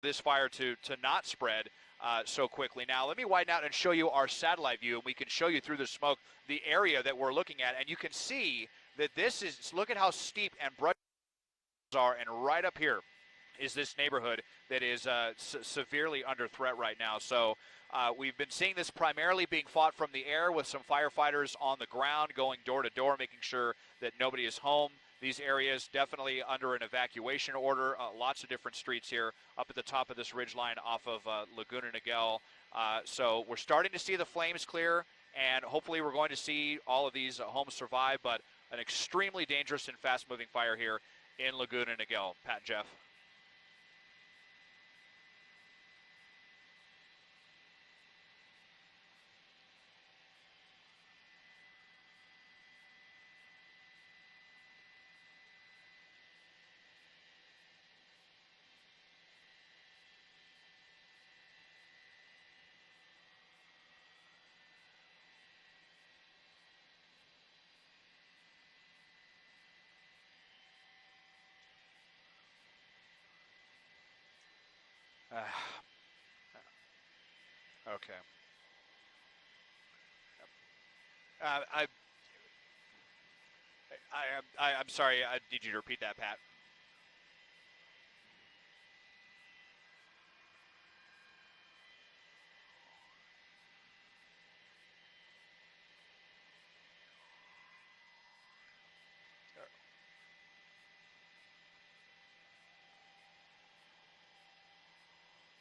this fire to not spread so quickly. Now, let me widen out and show you our satellite view, and we can show you through the smoke the area that we're looking at, and you can see that this is, look at how steep and brush are, and right up here is this neighborhood that is severely under threat right now. So we've been seeing this primarily being fought from the air with some firefighters on the ground going door to door, making sure that nobody is home. These areas definitely under an evacuation order. Lots of different streets here up at the top of this ridgeline off of Laguna Niguel. So we're starting to see the flames clear, and hopefully we're going to see all of these homes survive, but an extremely dangerous and fast-moving fire here in Laguna Niguel. Pat and Jeff. Okay. I'm sorry. I need you to repeat that, Pat.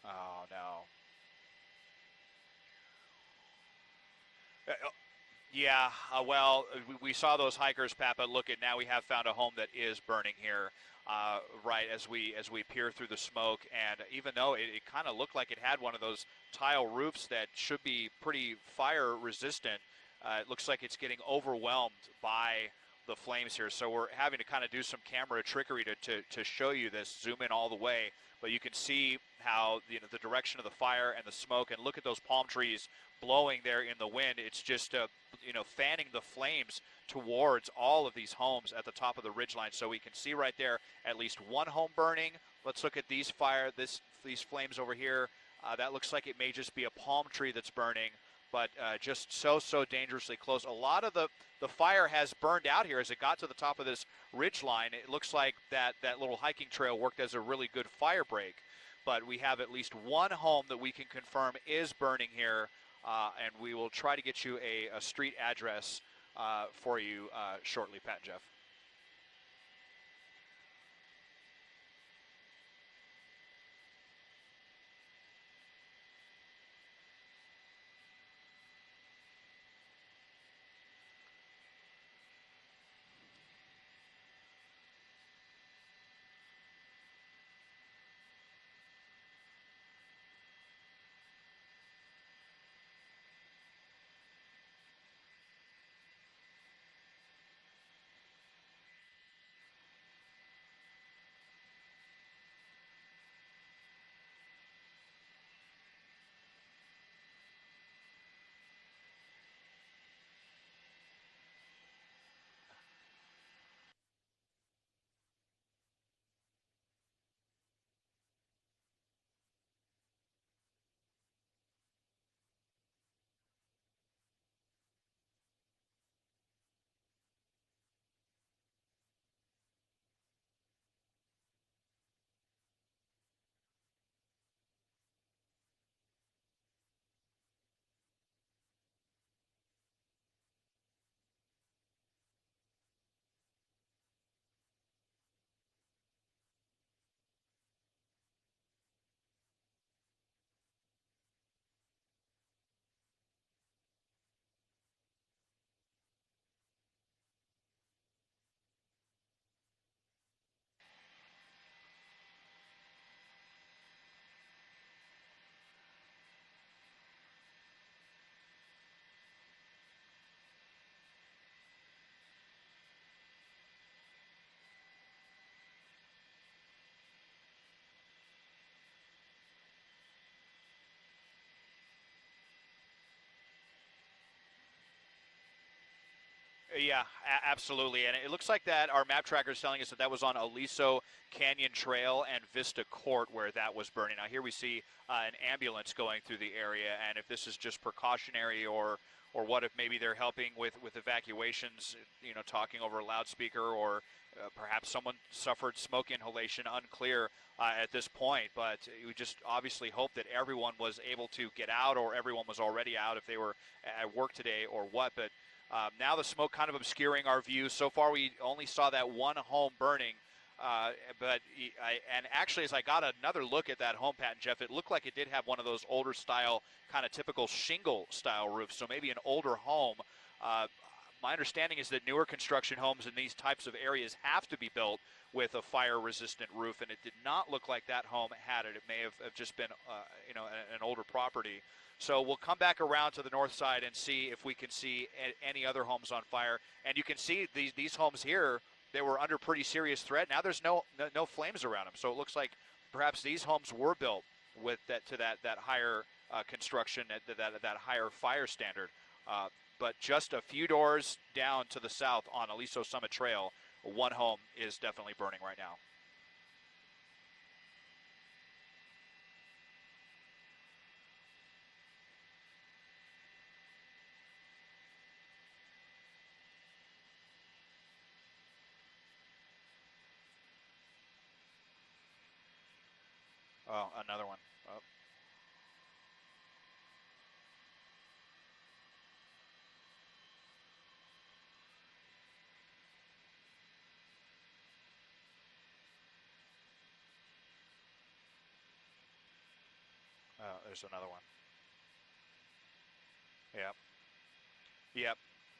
Oh no. Yeah, well, we saw those hikers, Pat, but look at now we have found a home that is burning here, right as we peer through the smoke. And even though it kind of looked like it had one of those tile roofs that should be pretty fire resistant, it looks like it's getting overwhelmed by the flames here. So we're having to kind of do some camera trickery to show you this, zoom in all the way. But you can see how the direction of the fire and the smoke, and look at those palm trees blowing there in the wind. It's just fanning the flames towards all of these homes at the top of the ridgeline. So we can see right there at least one home burning. Let's look at these flames over here. That looks like it may just be a palm tree that's burning, but just so dangerously close. A lot of the fire has burned out here as it got to the top of this ridgeline. It looks like that little hiking trail worked as a really good fire break, but we have at least one home that we can confirm is burning here, and we will try to get you a street address for you shortly, Pat and Jeff. Yeah, absolutely. And it looks like that our map tracker is telling us that that was on Aliso Canyon Trail and Vista Court where that was burning. Now here we see an ambulance going through the area, and if this is just precautionary or what if maybe they're helping with evacuations, talking over a loudspeaker, or perhaps someone suffered smoke inhalation, unclear at this point. But we just obviously hope that everyone was able to get out, or everyone was already out if they were at work today or what. But now the smoke kind of obscuring our view. So far, we only saw that one home burning. And actually, as I got another look at that home, Pat and Jeff, it looked like it did have one of those older style, kind of typical shingle style roofs. So maybe an older home. My understanding is that newer construction homes in these types of areas have to be built with a fire-resistant roof, and it did not look like that home had it. It may have just been, an older property. So we'll come back around to the north side and see if we can see any other homes on fire. And you can see these homes here, they were under pretty serious threat. Now there's no flames around them. So it looks like perhaps these homes were built with that higher construction, that higher fire standard. But just a few doors down to the south on Aliso Summit Trail, one home is definitely burning right now. Oh, another one. Oh. There's another one. Yep. Yep.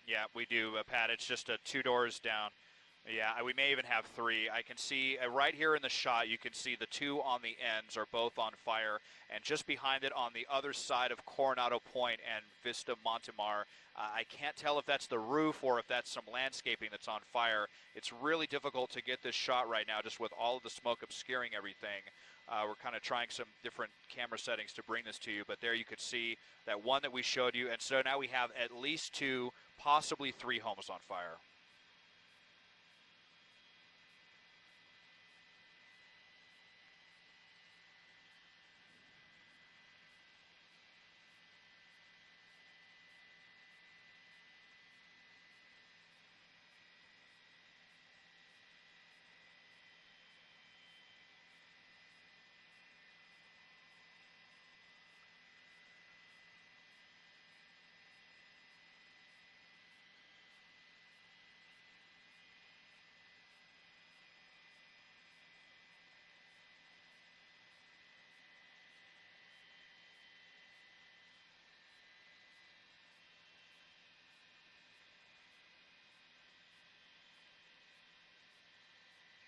Yeah, we do, Pat. It's just two doors down. Yeah, we may even have three. I can see right here in the shot, you can see the two on the ends are both on fire. And just behind it on the other side of Coronado Point and Vista Montemar, I can't tell if that's the roof or if that's some landscaping that's on fire. It's really difficult to get this shot right now just with all of the smoke obscuring everything. We're kind of trying some different camera settings to bring this to you, but there you could see that one that we showed you. And so now we have at least two, possibly three homes on fire.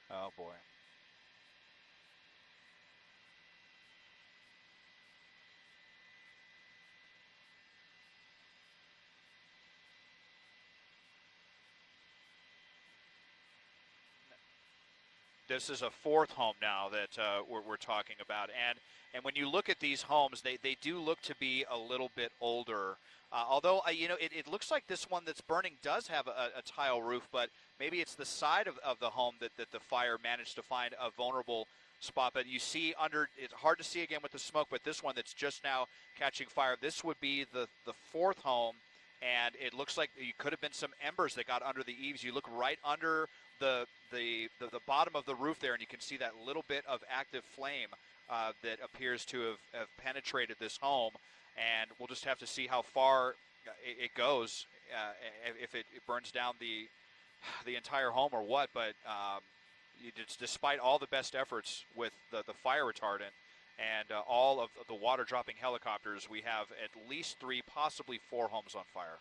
Oh, boy. This is a fourth home now that we're talking about. And when you look at these homes, they do look to be a little bit older. Although, it looks like this one that's burning does have a tile roof, but maybe it's the side of the home that the fire managed to find a vulnerable spot. But you see it's hard to see again with the smoke, but this one that's just now catching fire, this would be the fourth home. And it looks like you could have been some embers that got under the eaves. You look right under the bottom of the roof there, and you can see that little bit of active flame that appears to have penetrated this home. And we'll just have to see how far it goes, if it burns down the entire home or what. But despite all the best efforts with the fire retardant and all of the water dropping helicopters, we have at least three, possibly four homes on fire.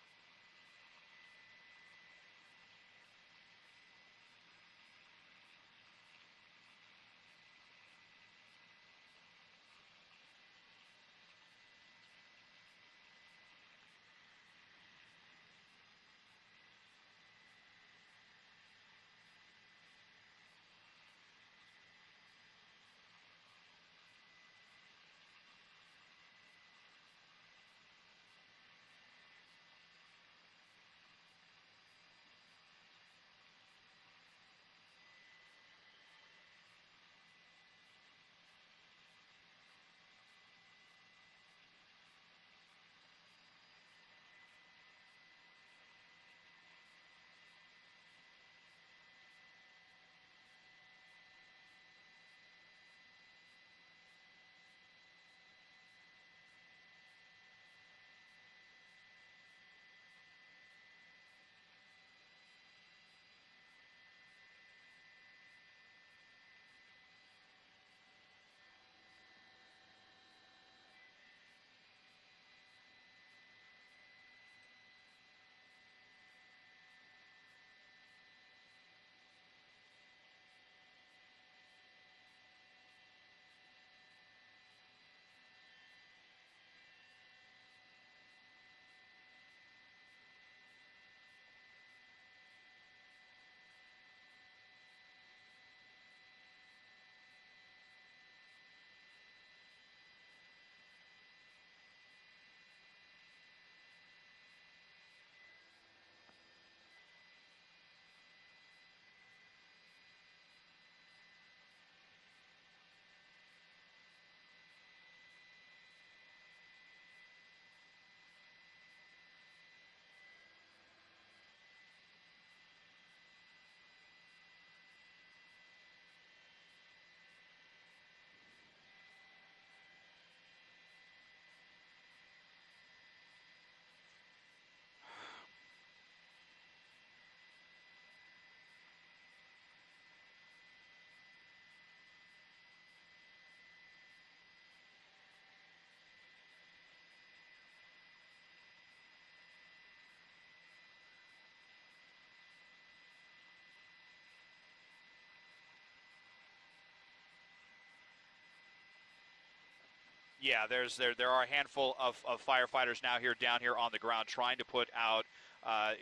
Yeah, there are a handful of firefighters now down here on the ground trying to put out.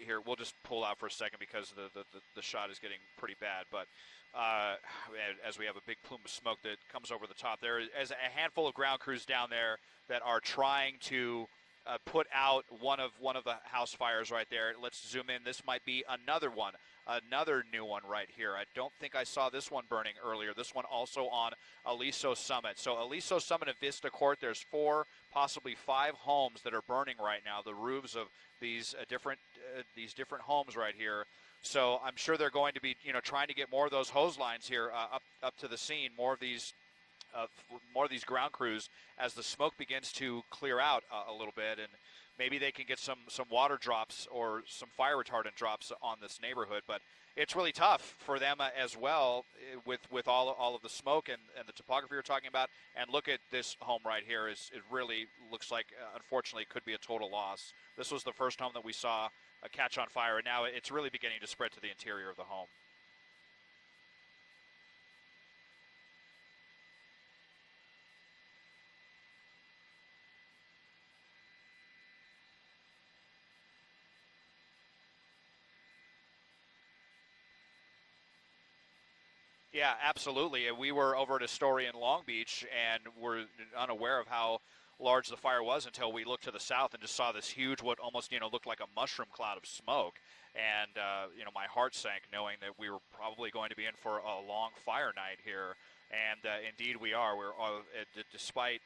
Here, we'll just pull out for a second because the shot is getting pretty bad. But uh, as we have a big plume of smoke that comes over the top, there is a handful of ground crews down there that are trying to put out one of the house fires right there. Let's zoom in. This might be another one, another new one right here. I don't think I saw this one burning earlier. This one also on Aliso Summit. So Aliso Summit and Vista Court, there's 4, possibly 5 homes that are burning right now. The roofs of these different homes right here. So I'm sure they're going to be trying to get more of those hose lines here up to the scene. More of these ground crews as the smoke begins to clear out a little bit, and maybe they can get some water drops or some fire retardant drops on this neighborhood. But it's really tough for them as well with all of the smoke and the topography we're talking about. And look at this home right here. It really looks like, unfortunately, it could be a total loss. This was the first home that we saw catch on fire, and now it's really beginning to spread to the interior of the home. Yeah, absolutely. We were over at a story in Long Beach and were unaware of how large the fire was until we looked to the south and just saw this huge, what almost looked like a mushroom cloud of smoke. And my heart sank knowing that we were probably going to be in for a long fire night here. And indeed we are. We're despite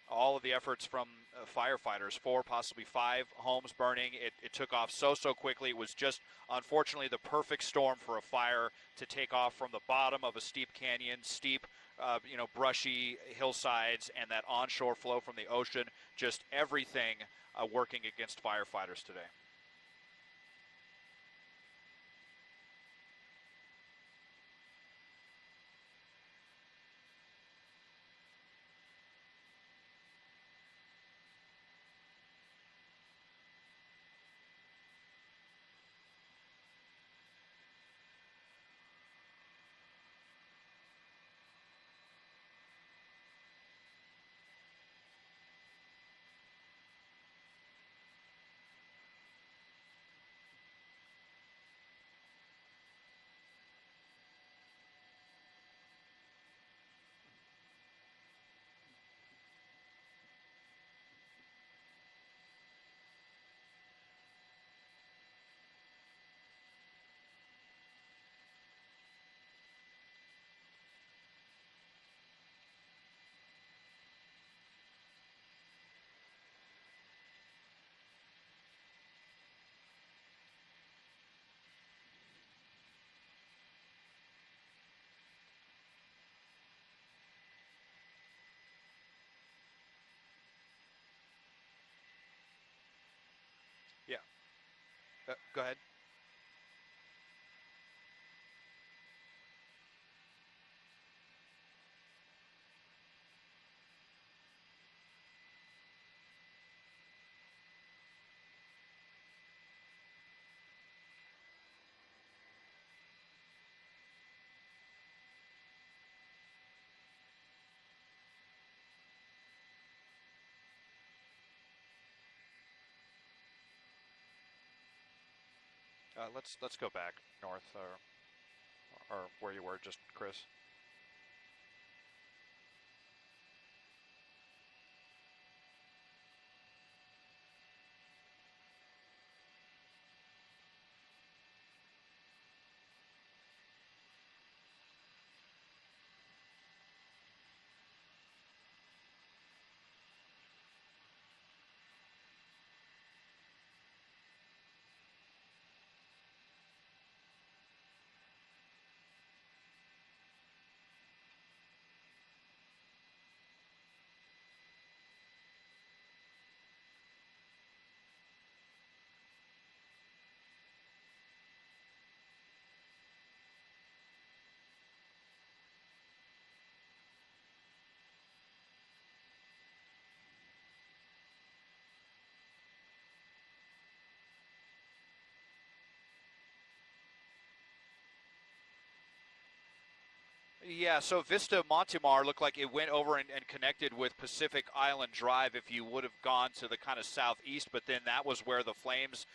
all of the efforts from firefighters, 4, possibly 5 homes burning. It took off so quickly. It was just, unfortunately, the perfect storm for a fire to take off from the bottom of a steep canyon, steep, brushy hillsides, and that onshore flow from the ocean. Just everything working against firefighters today. Yeah. Go ahead. Let's go back north, or where you were, just Chris. Yeah, so Vista Montemar looked like it went over and connected with Pacific Island Drive if you would have gone to the kind of southeast, but then that was where the flames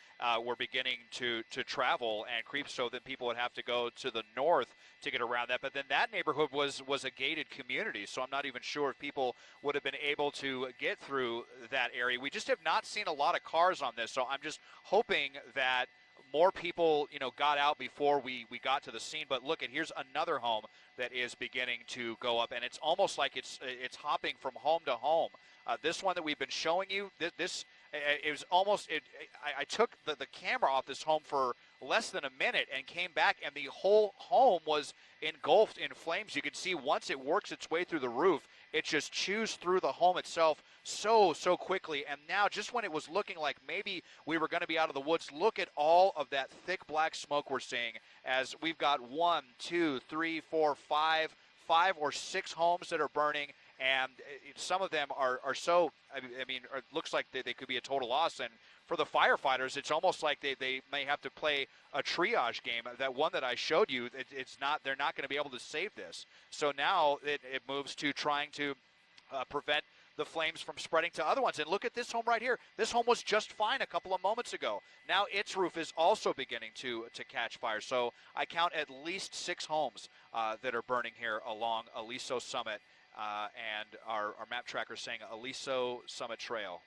were beginning to travel and creep, so then people would have to go to the north to get around that. But then that neighborhood was a gated community, so I'm not even sure if people would have been able to get through that area. We just have not seen a lot of cars on this, so I'm just hoping that more people, got out before we got to the scene. But look, and here's another home that is beginning to go up, and it's almost like it's hopping from home to home. This one that we've been showing you, this it was almost. I took the camera off this home for less than a minute and came back, and the whole home was engulfed in flames. You can see once it works its way through the roof, it just chews through the home itself so quickly. And now, just when it was looking like maybe we were going to be out of the woods, look at all of that thick black smoke we're seeing as we've got 1, 2, 3, 4, 5 or 6 homes that are burning. And some of them are so, it looks like they could be a total loss. And for the firefighters, it's almost like they may have to play a triage game. That one that I showed you, they're not going to be able to save this. So now it moves to trying to prevent the flames from spreading to other ones. And look at this home right here. This home was just fine a couple of moments ago. Now its roof is also beginning to catch fire. So I count at least 6 homes that are burning here along Aliso Summit. And our map tracker saying Aliso Summit Trail.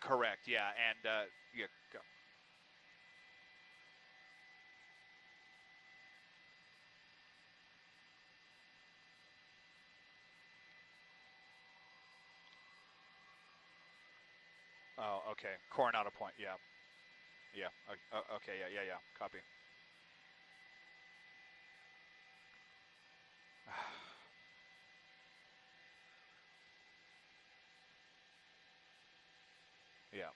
Correct, yeah, and yeah, go. Oh, okay, Coronado Point, yeah, yeah, okay, yeah, copy. Yeah.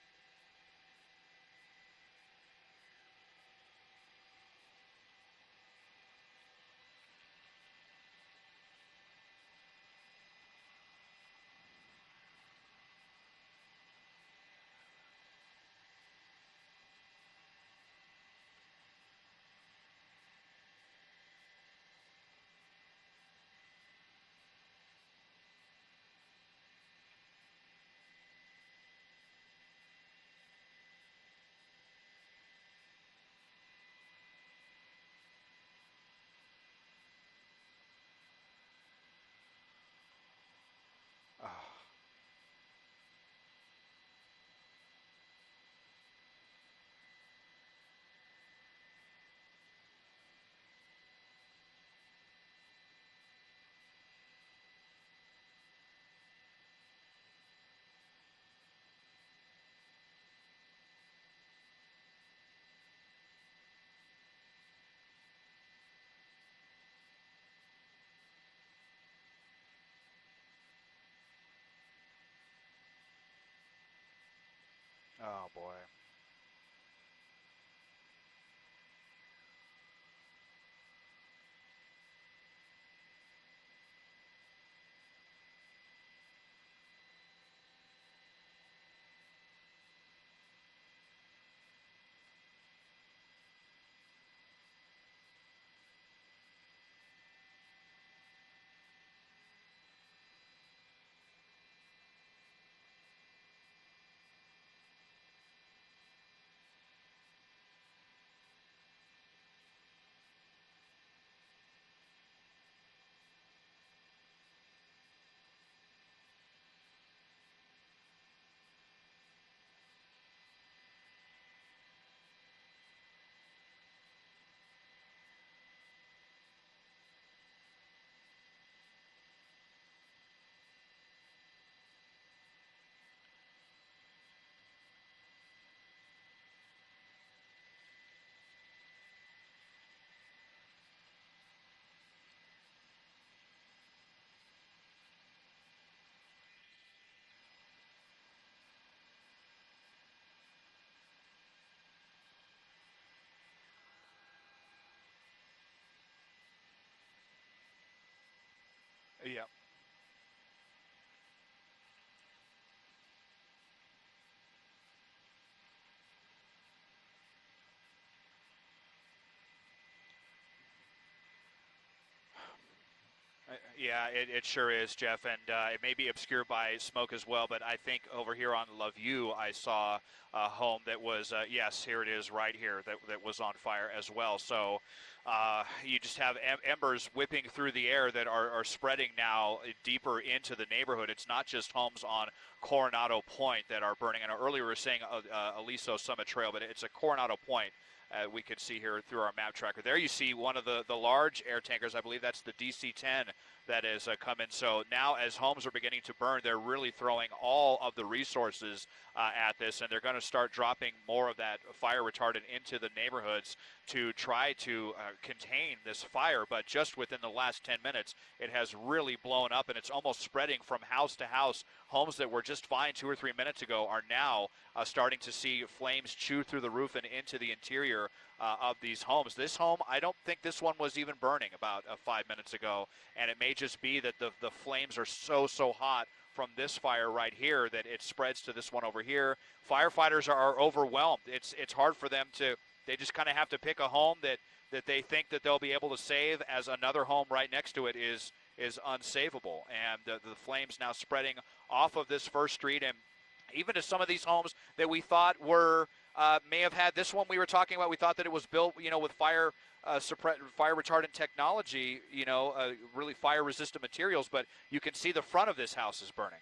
Oh boy. Yeah. Yeah, it sure is, Jeff, and it may be obscured by smoke as well, but I think over here on Loveview I saw a home that was, yes, here it is right here, that was on fire as well. So you just have embers whipping through the air that are spreading now deeper into the neighborhood. It's not just homes on Coronado Point that are burning. I know earlier we were saying Aliso Summit Trail, but it's a Coronado Point. We could see here through our map tracker. There you see one of the large air tankers. I believe that's the DC-10 that has come in. So now as homes are beginning to burn, they're really throwing all of the resources at this, and they're going to start dropping more of that fire retardant into the neighborhoods to try to contain this fire. But just within the last 10 minutes, it has really blown up, and it's almost spreading from house to house. Homes that were just fine 2 or 3 minutes ago are now starting to see flames chew through the roof and into the interior of these homes. This home, I don't think this one was even burning about 5 minutes ago, and it may just be that the flames are so hot from this fire right here that it spreads to this one over here. Firefighters are overwhelmed. It's hard for them to, they just kind of have to pick a home that they think that they'll be able to save, as another home right next to it is unsavable. And the flames now spreading off of this first street, and even to some of these homes that we thought were may have had, this one we were talking about, we thought that it was built, with fire retardant technology, really fire resistant materials, but you can see the front of this house is burning.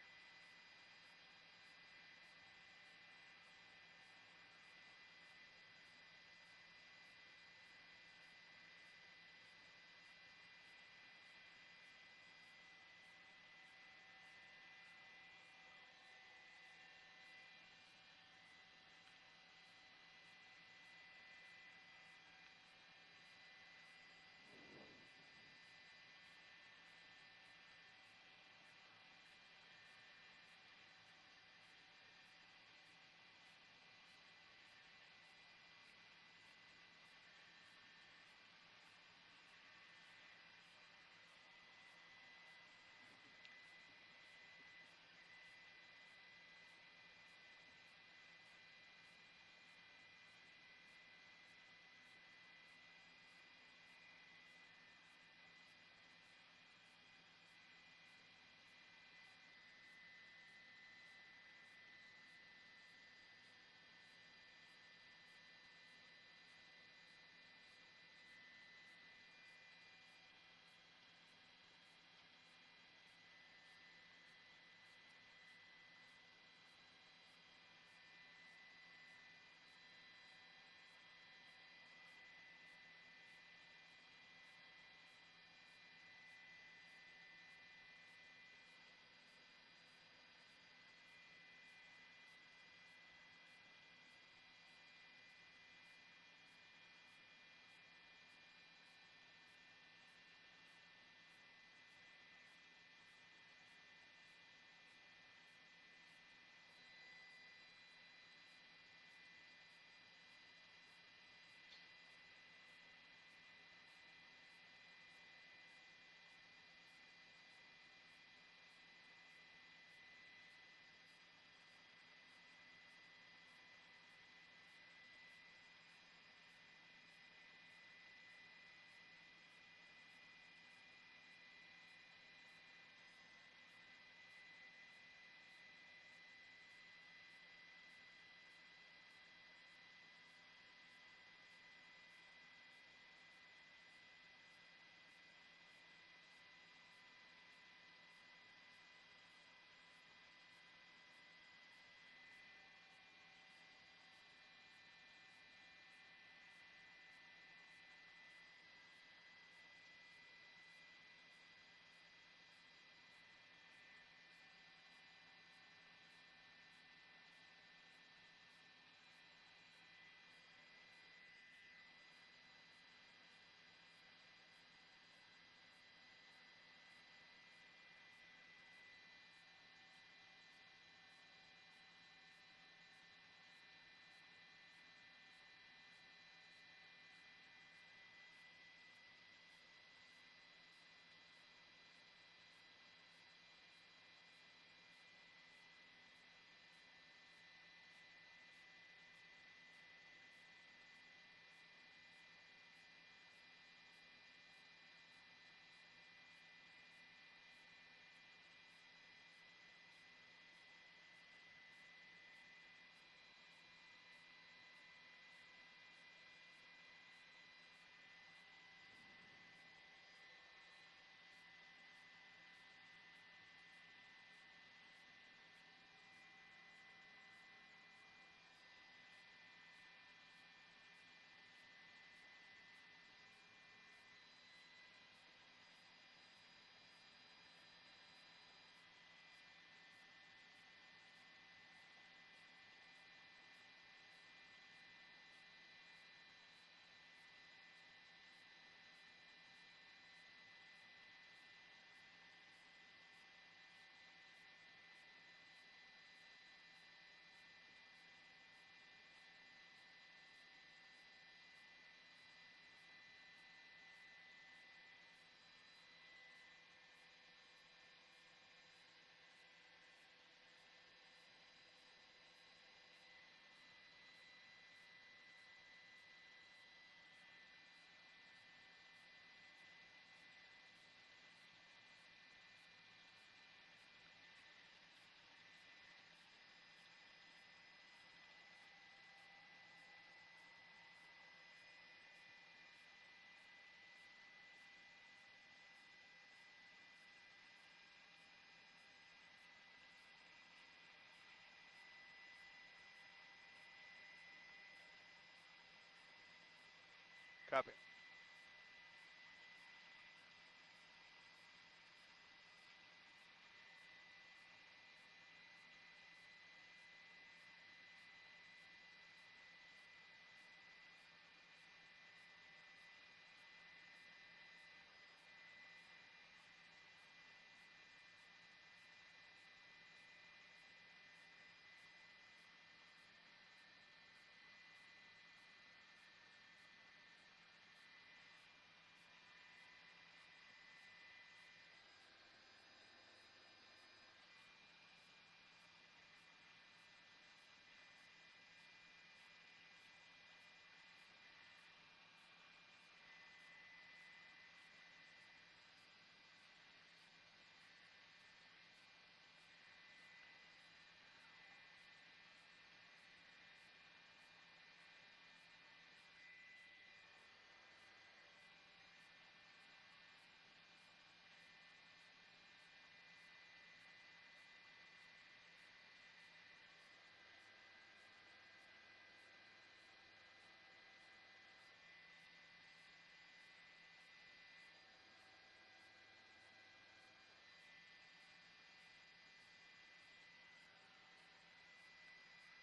Copy.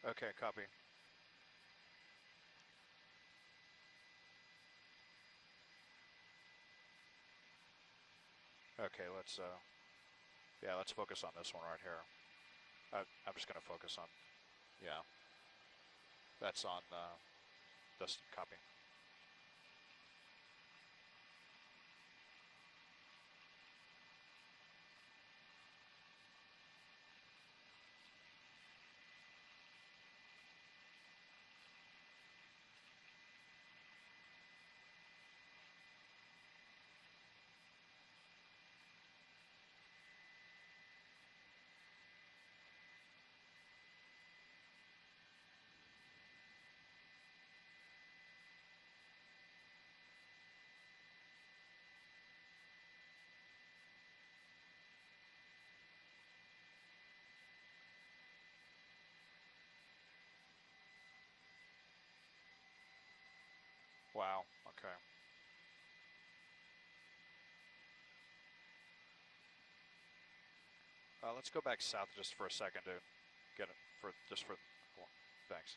Okay, copy. Okay, let's focus on this one right here. I'm just going to focus on, yeah, that's on this copy. Wow, okay. Let's go back south just for a second to get it thanks.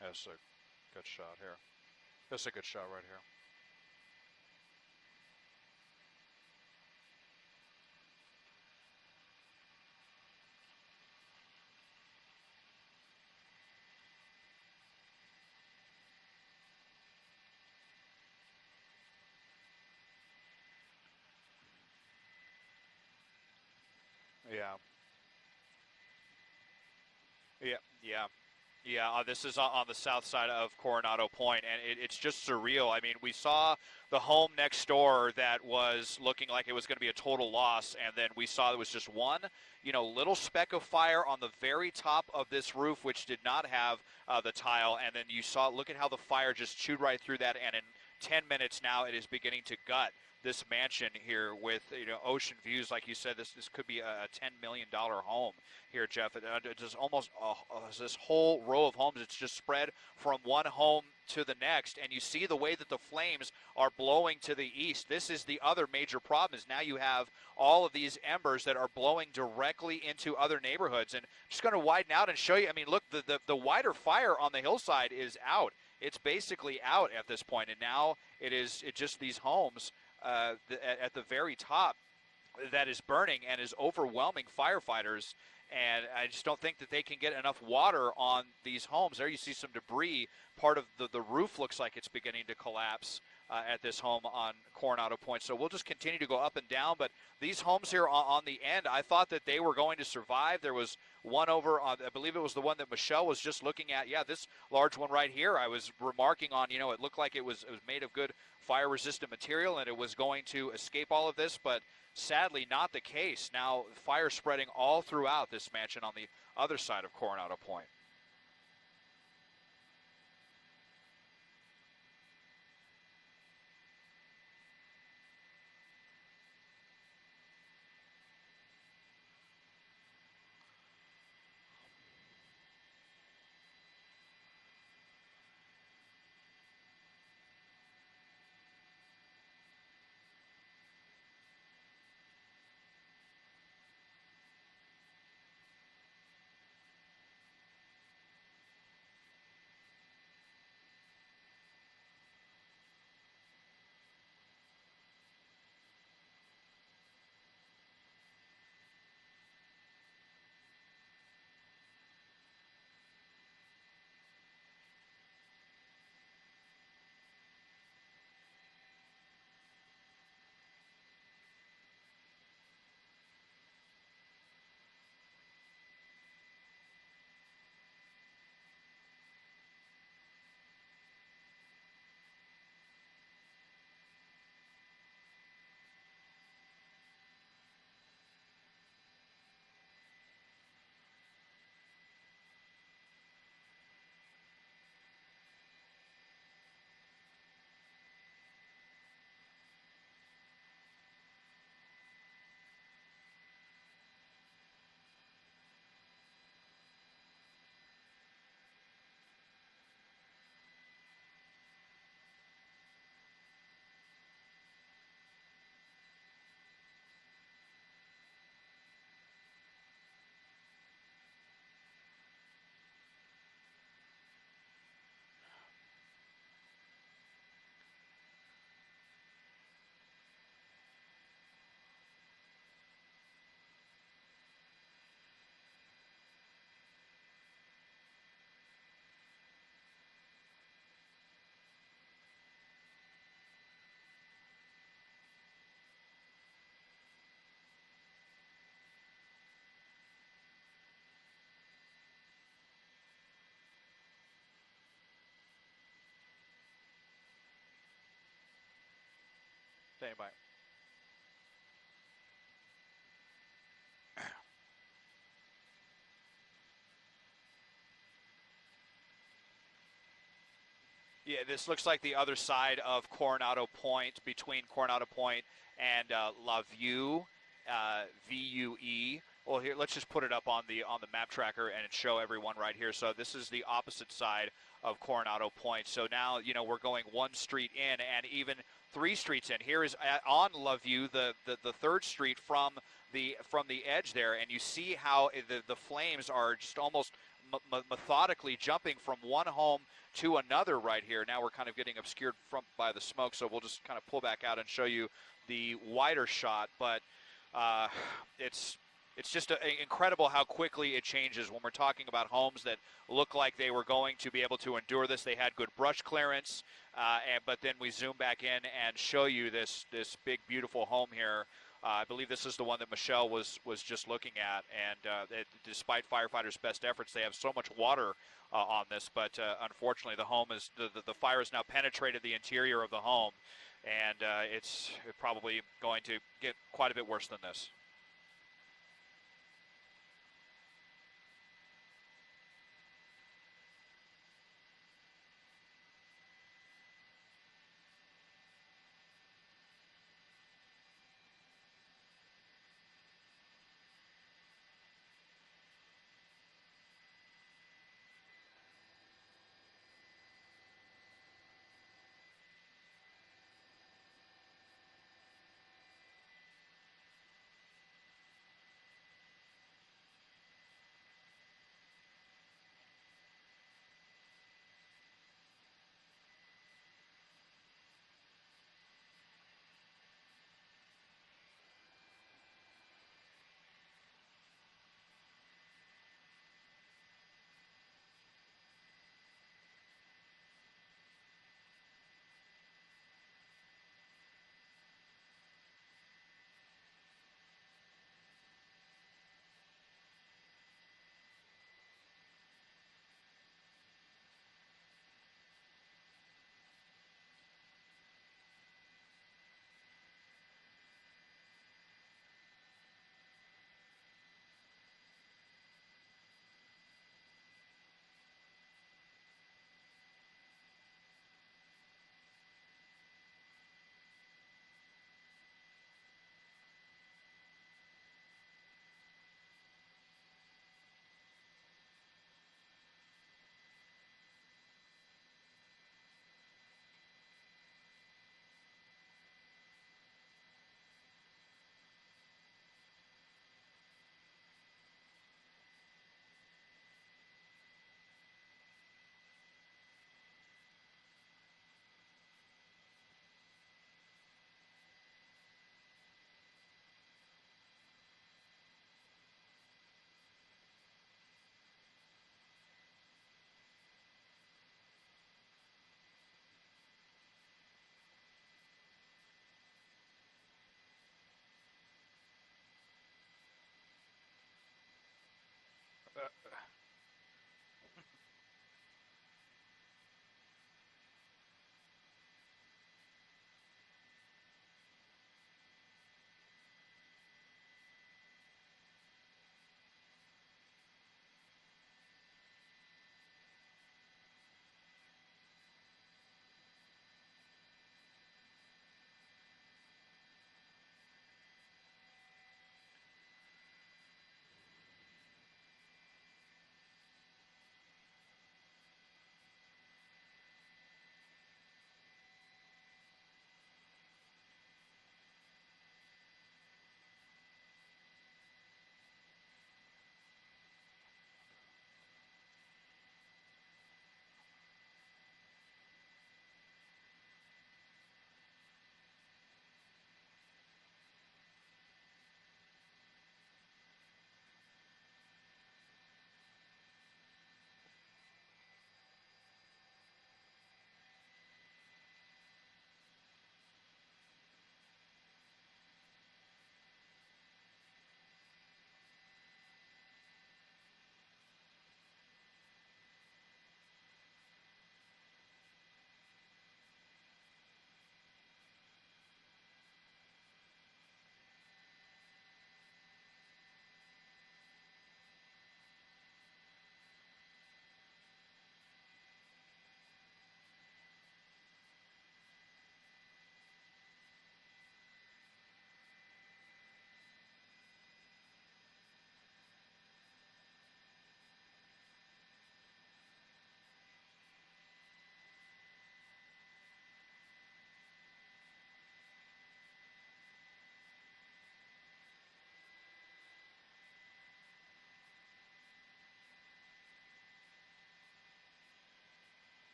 That's a good shot here. That's a good shot right here. Yeah. Yeah, yeah. Yeah, this is on the south side of Coronado Point, and it's just surreal. I mean, we saw the home next door that was looking like it was going to be a total loss, and then we saw there was just one, little speck of fire on the very top of this roof, which did not have the tile, and then you saw, look at how the fire just chewed right through that, and in 10 minutes now it is beginning to gut this mansion here with ocean views. Like you said, this could be a $10 million home here, Jeff. It's almost this whole row of homes. It's just spread from one home to the next, and you see the way that the flames are blowing to the east. This is the other major problem, is now you have all of these embers that are blowing directly into other neighborhoods. And just going to widen out and show you, I mean, look, the wider fire on the hillside is out. It's basically out at this point, and now it's just these homes at the very top that is burning and is overwhelming firefighters. And I just don't think that they can get enough water on these homes. There you see some debris. Part of the roof looks like it's beginning to collapse at this home on Coronado Point. So we'll just continue to go up and down. But these homes here on the end, I thought that they were going to survive. There was one over on, I believe it was the one that Michelle was just looking at. Yeah, this large one right here, I was remarking on, it looked like it was made of good fire-resistant material and it was going to escape all of this. But sadly, not the case. Now, fire spreading all throughout this mansion on the other side of Coronado Point. Stay by. Yeah, this looks like the other side of Coronado Point, between Coronado Point and La Vue, VUE. Well, here, let's just put it up on the map tracker and show everyone right here. So this is the opposite side of Coronado Point. So now, we're going one street in and even 3 streets in. Here is on La Vue, the third street from the edge there, and you see how the flames are just almost methodically jumping from one home to another right here. Now we're kind of getting obscured by the smoke, so we'll just kind of pull back out and show you the wider shot. But it's just incredible how quickly it changes when we're talking about homes that look like they were going to be able to endure this. They had good brush clearance, but then we zoom back in and show you this big, beautiful home here I believe this is the one that Michelle was just looking at, and despite firefighters' best efforts, they have so much water on this. But unfortunately, the fire has now penetrated the interior of the home, and it's probably going to get quite a bit worse than this.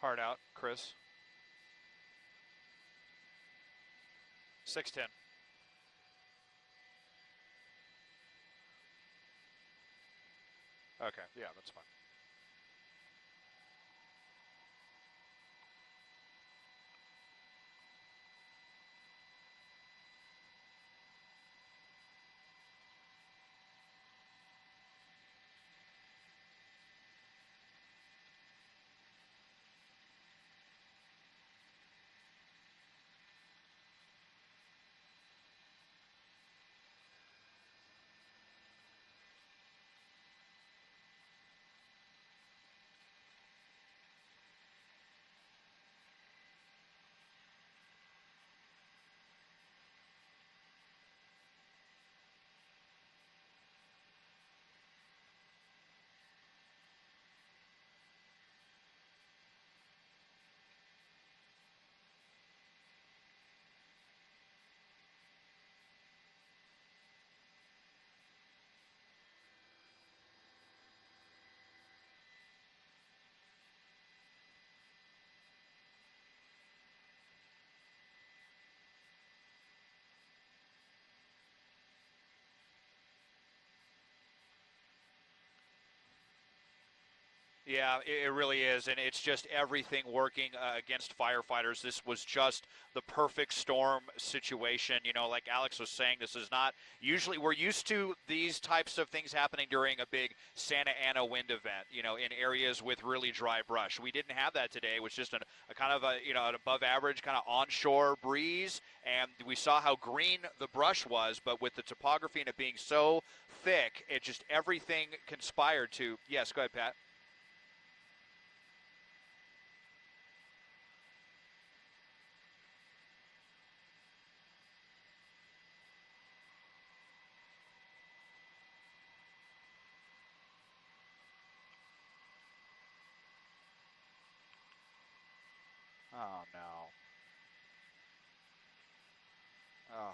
Hard out, Chris. 610. Okay, yeah, that's fine. Yeah, it really is, and it's just everything working against firefighters. This was just the perfect storm situation. You know, like Alex was saying, this is not usually, we're used to these types of things happening during a big Santa Ana wind event, you know, in areas with really dry brush. We didn't have that today. It was just a kind of an above average kind of onshore breeze, and we saw how green the brush was, but with the topography and it being so thick, it just everything conspired to, yes, go ahead, Pat. Oh, no. Oh.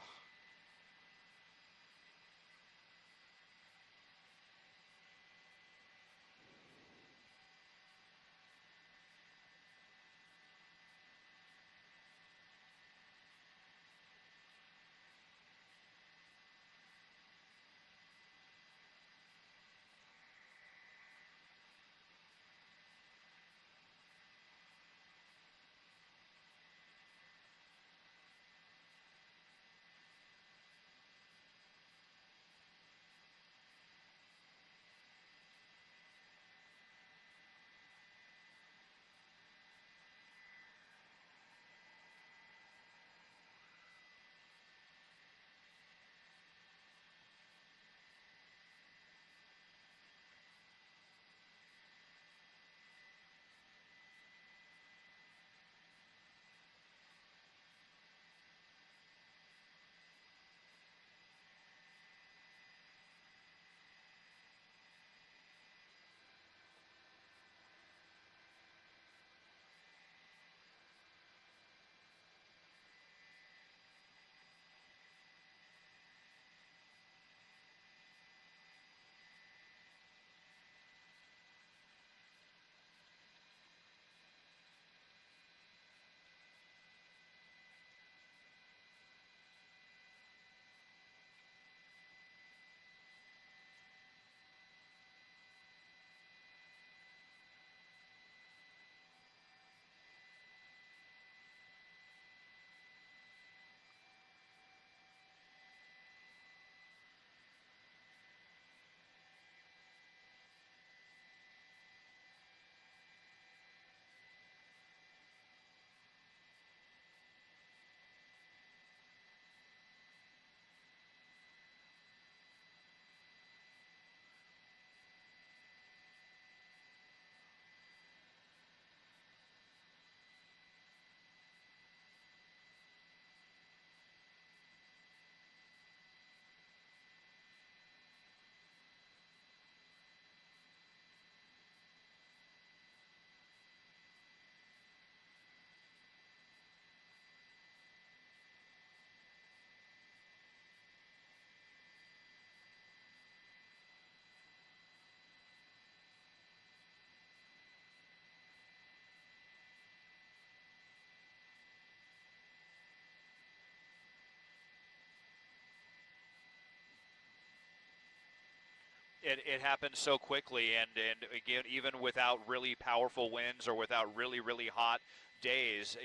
it happened so quickly, and again, even without really powerful winds or without really hot days,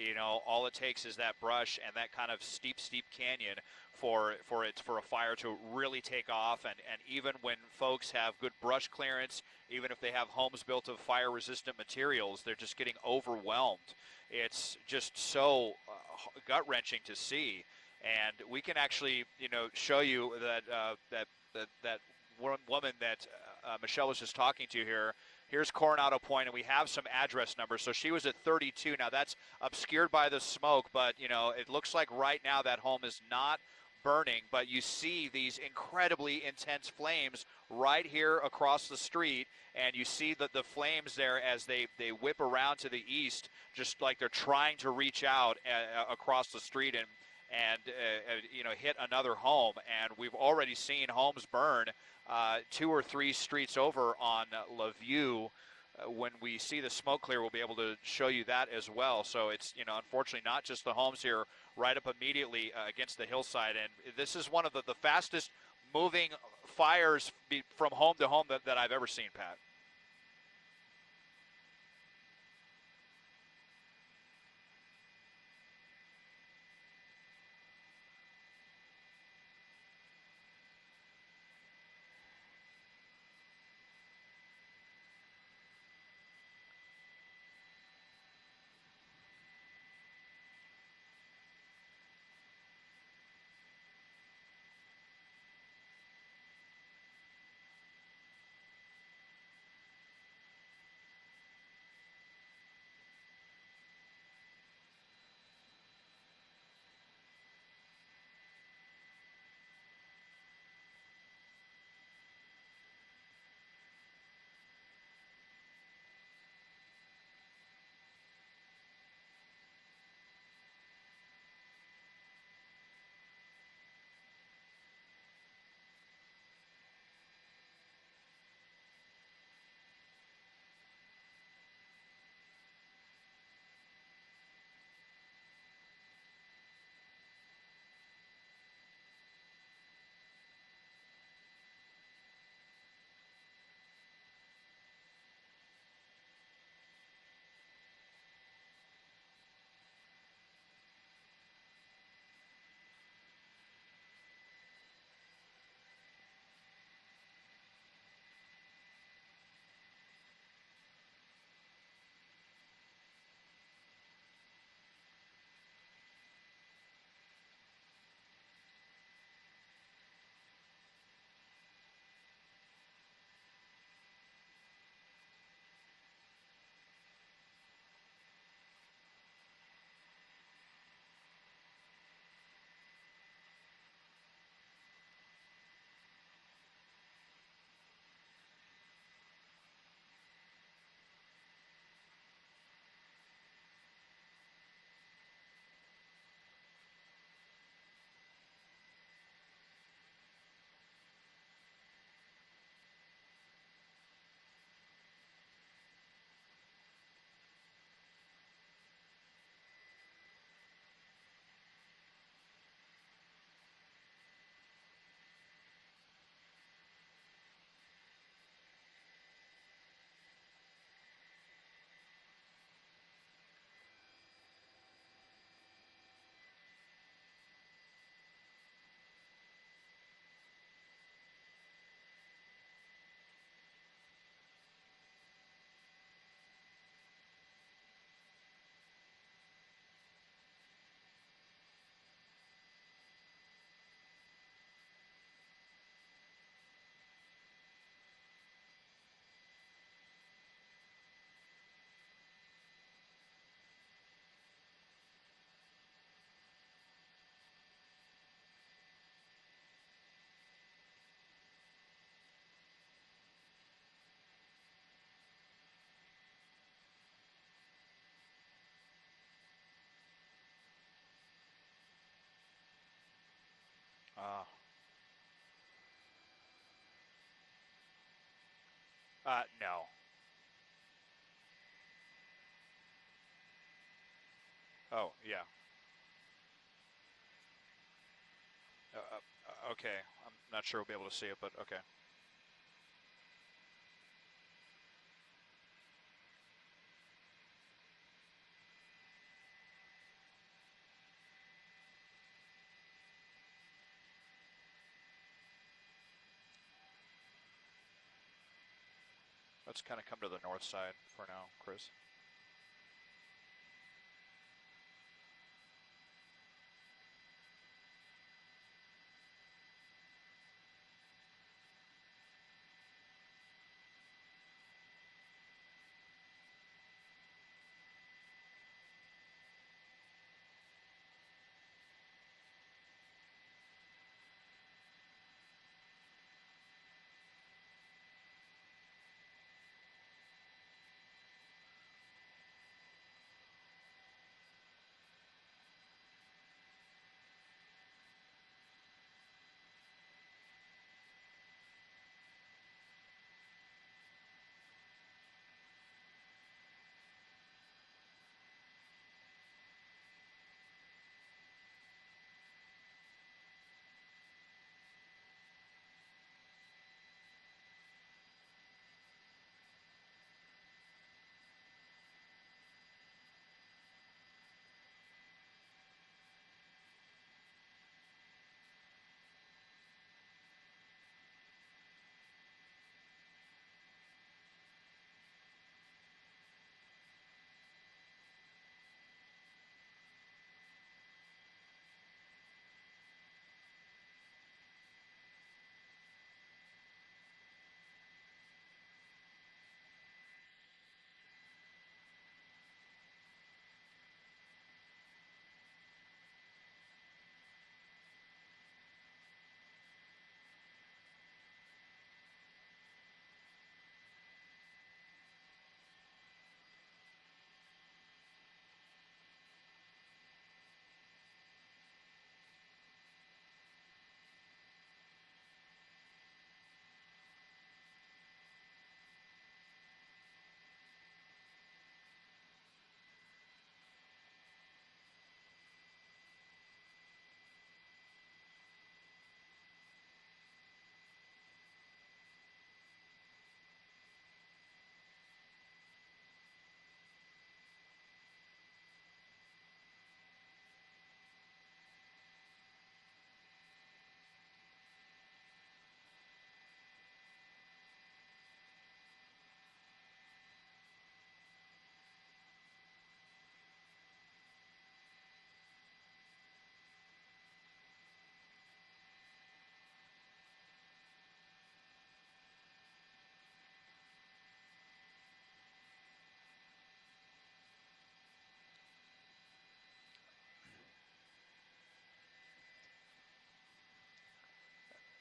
all it takes is that brush and that kind of steep canyon for a fire to really take off. And even when folks have good brush clearance, even if they have homes built of fire resistant materials, they're just getting overwhelmed. It's just so gut wrenching to see. And we can actually, show you that one woman that Michelle was just talking to here. Here's Coronado Point, and we have some address numbers. So she was at 32. Now that's obscured by the smoke, but it looks like right now that home is not burning, but you see these incredibly intense flames right here across the street, and you see the flames there as they whip around to the east, just like they're trying to reach out across the street and hit another home. And we've already seen homes burn 2 or 3 streets over on LaView. When we see the smoke clear, we'll be able to show you that as well. So it's, unfortunately not just the homes here right up immediately against the hillside. And this is one of the fastest moving fires from home to home that I've ever seen, Pat. No. Oh, yeah. Okay. I'm not sure we'll be able to see it, but okay. Let's kind of come to the north side for now, Chris.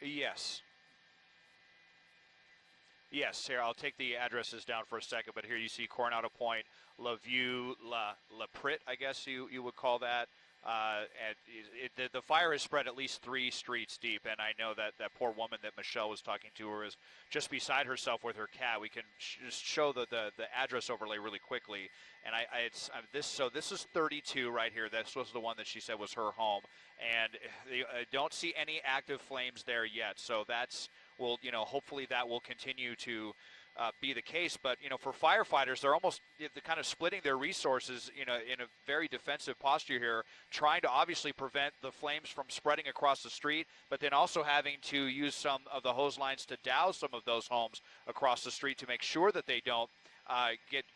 Yes. Yes, here, I'll take the addresses down for a second, but here you see Coronado Point, La Vue, La Prit, I guess you would call that. And the fire has spread at least 3 streets deep, and I know that that poor woman that Michelle was talking to her is just beside herself with her cat. We can just show the address overlay really quickly, and this is 32 right here. This was the one that she said was her home, and I don't see any active flames there yet. So that's hopefully that will continue to be the case. But, for firefighters, they're kind of splitting their resources, in a very defensive posture here, trying to obviously prevent the flames from spreading across the street, but then also having to use some of the hose lines to douse some of those homes across the street to make sure that they don't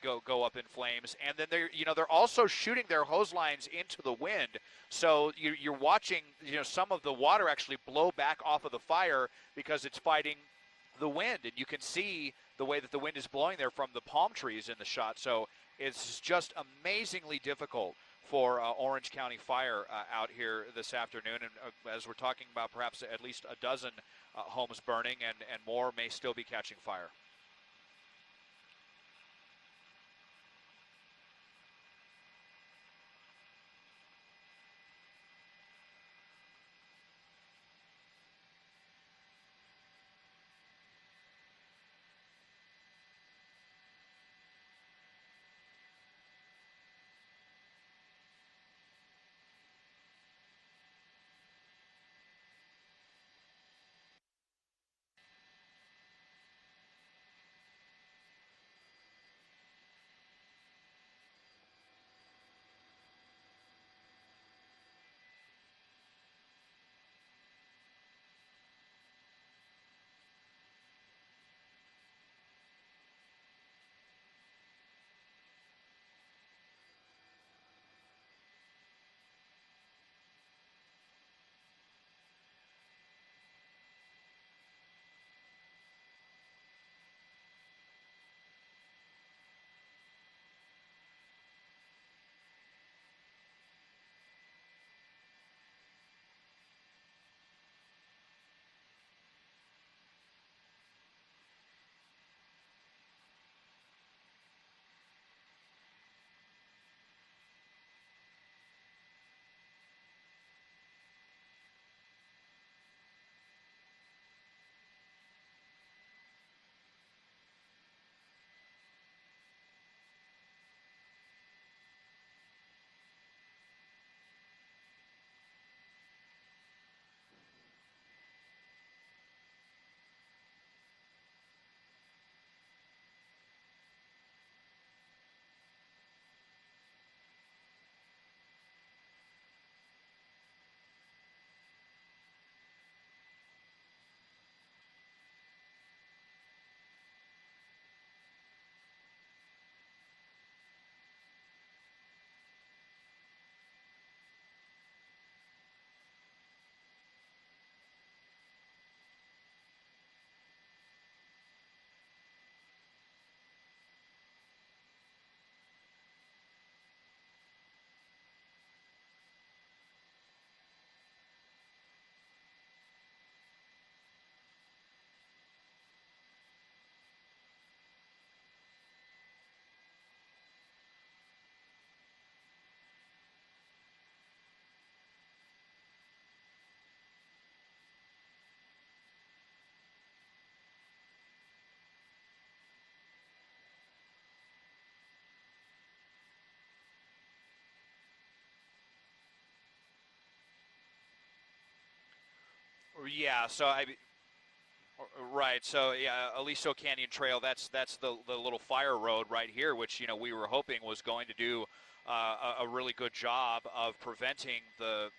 go up in flames. And then they're also shooting their hose lines into the wind. So you're watching, some of the water actually blow back off of the fire because it's fighting the wind, and you can see the way that the wind is blowing there from the palm trees in the shot. So it's just amazingly difficult for Orange County Fire out here this afternoon. And as we're talking about perhaps at least a dozen homes burning, and more may still be catching fire. Yeah, so right. So yeah, Aliso Canyon Trail. That's the little fire road right here, which we were hoping was going to do a really good job of preventing the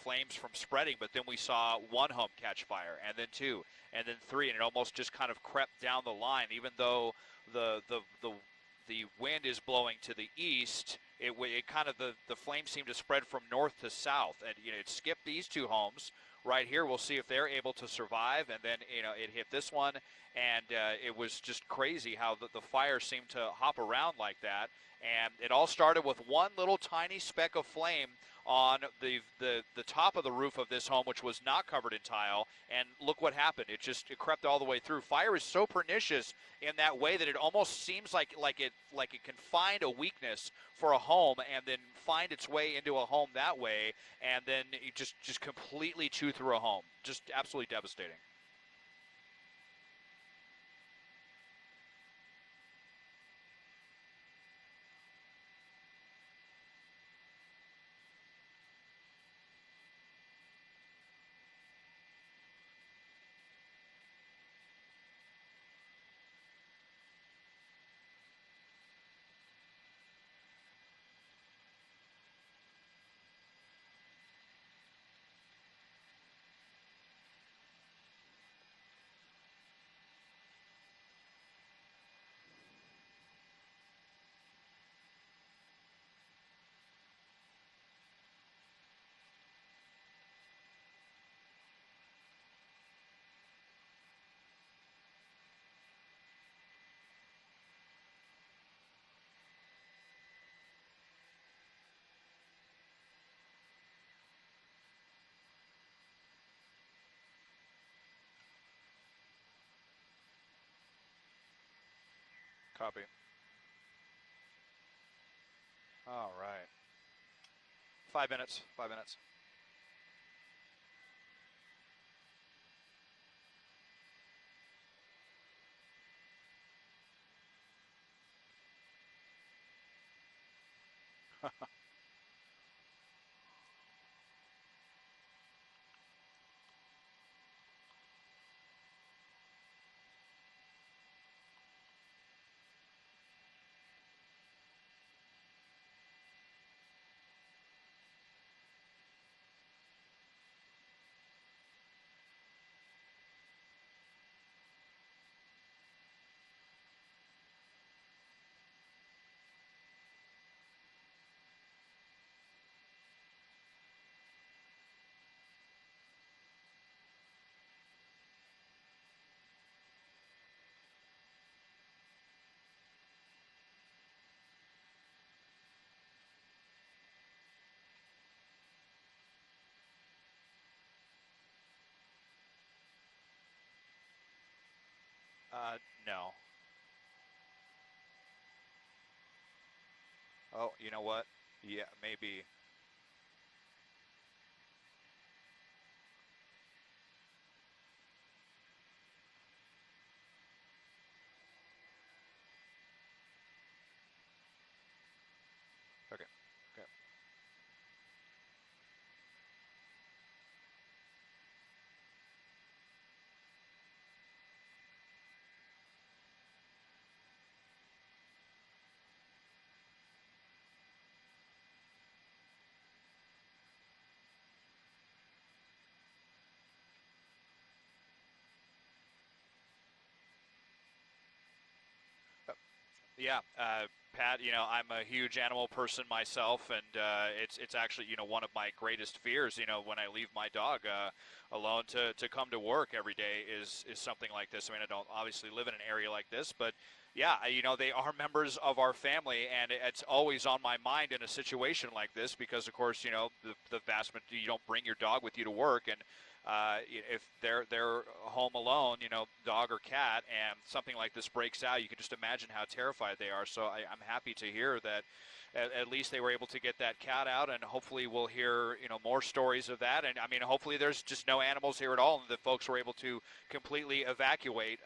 flames from spreading. But then we saw one home catch fire, and then two, and then three, and it almost just kind of crept down the line. Even though the the the the wind is blowing to the east, it kind of the flames seem to spread from north to south, and it skipped these two homes right here. We'll see if they're able to survive, and then it hit this one, and it was just crazy how the fire seemed to hop around like that. And it all started with one little tiny speck of flame on the top of the roof of this home, which was not covered in tile. And look what happened. It crept all the way through. Fire is so pernicious in that way that it almost seems like it can find a weakness for a home and then find its way into a home that way, and then it just completely chew through a home. Just absolutely devastating. Copy. All right. 5 minutes. 5 minutes. No. Oh, you know what? Yeah, maybe. Okay. Okay. Yeah, Pat. I'm a huge animal person myself, and it's actually one of my greatest fears. When I leave my dog alone to come to work every day is something like this. I mean, I don't obviously live in an area like this, but yeah, they are members of our family, and it's always on my mind in a situation like this because, of course, the vast majority, you don't bring your dog with you to work, and if they're home alone, dog or cat, and something like this breaks out, you can just imagine how terrified they are. So I'm happy to hear that at least they were able to get that cat out, and hopefully we'll hear more stories of that. And I mean, hopefully there's just no animals here at all, and the folks were able to completely evacuate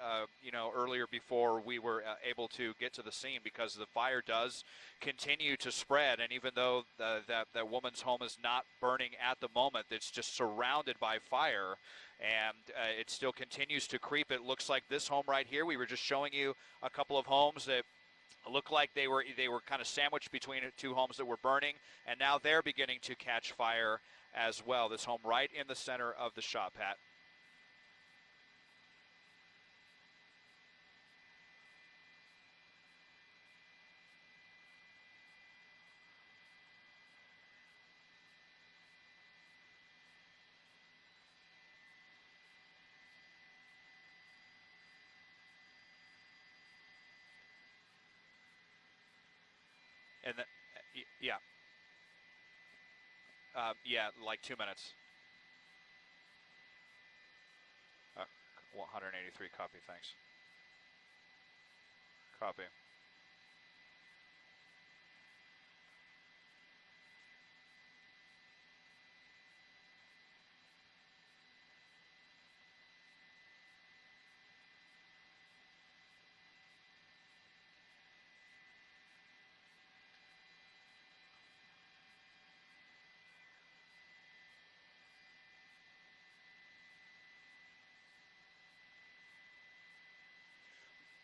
earlier before we were able to get to the scene, because the fire does continue to spread. And even though that woman's home is not burning at the moment, it's just surrounded by fire. fire, and it still continues to creep. It looks like this home right here, we were just showing you a couple of homes that looked like they were kind of sandwiched between two homes that were burning, and now they're beginning to catch fire as well. This home right in the center of the shop, Pat. And yeah, yeah, like 2 minutes. 183, copy, thanks. Copy.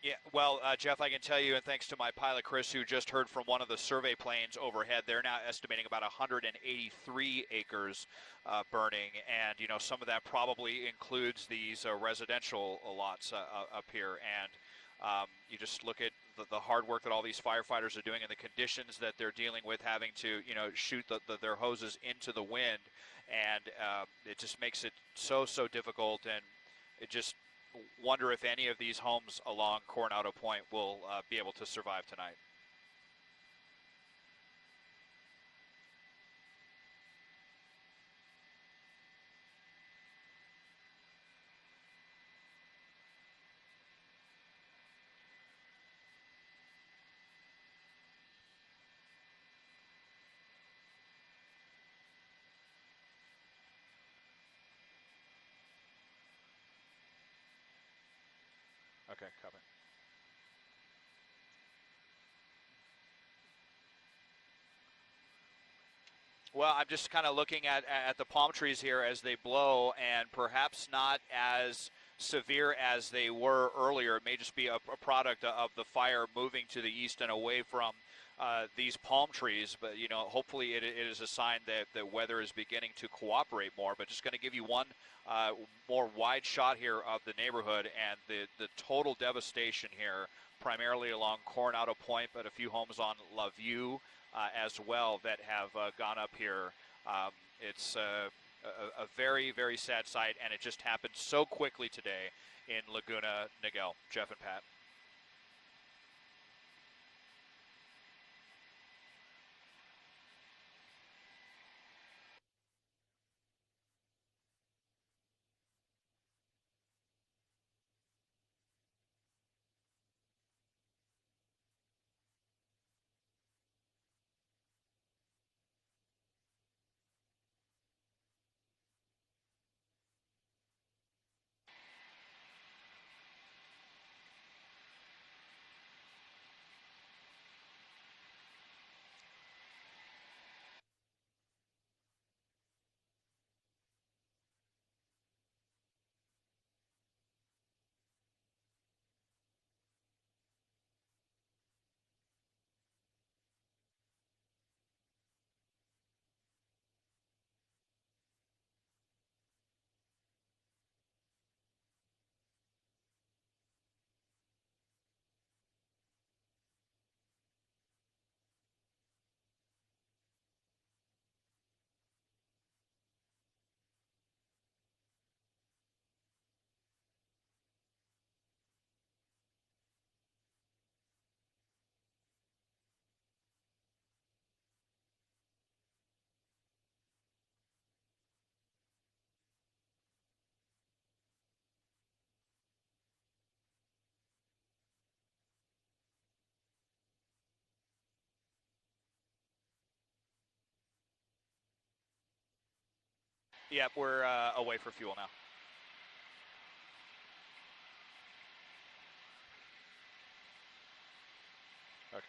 Yeah, well, Jeff, I can tell you, and thanks to my pilot, Chris, who just heard from one of the survey planes overhead, they're now estimating about 183 acres burning, and, you know, some of that probably includes these residential lots up here, and you just look at the hard work that all these firefighters are doing and the conditions that they're dealing with, having to, you know, shoot their hoses into the wind, and it just makes it so difficult, and it just wonder if any of these homes along Coronado Point will be able to survive tonight. Okay, copy. Well, I'm just kind of looking at the palm trees here as they blow, and perhaps not as severe as they were earlier. It may just be a product of the fire moving to the east and away from these palm trees, but, you know, hopefully it is a sign that the weather is beginning to cooperate more. But just going to give you one more wide shot here of the neighborhood and the total devastation here, primarily along Coronado Point, but a few homes on La View as well that have gone up here. It's a very, very sad sight, and it just happened so quickly today in Laguna Niguel. Jeff and Pat. Yep, we're away for fuel now. Okay.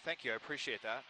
Thank you. I appreciate that.